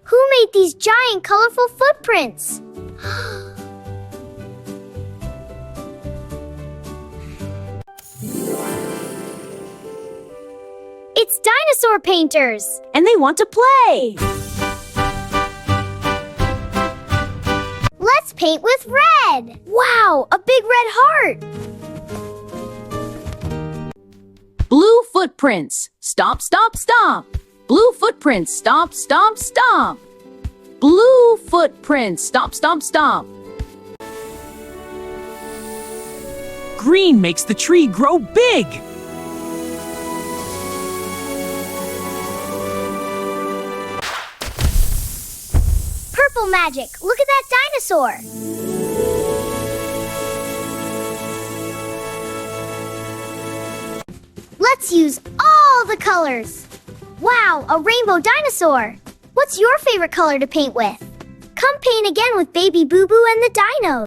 Who made these giant colorful footprints? It's dinosaur painters! And they want to play! Let's paint with red! Wow, a big red heart! Blue footprints. Stomp, stomp, stomp. Blue footprints. Stomp, stomp, stomp. Blue footprints. Stomp, stomp, stomp. Green makes the tree grow big. Purple magic! Look at that dinosaur! Let's use all the colors! Wow, a rainbow dinosaur! What's your favorite color to paint with? Come paint again with Baby Bubu and the Dino!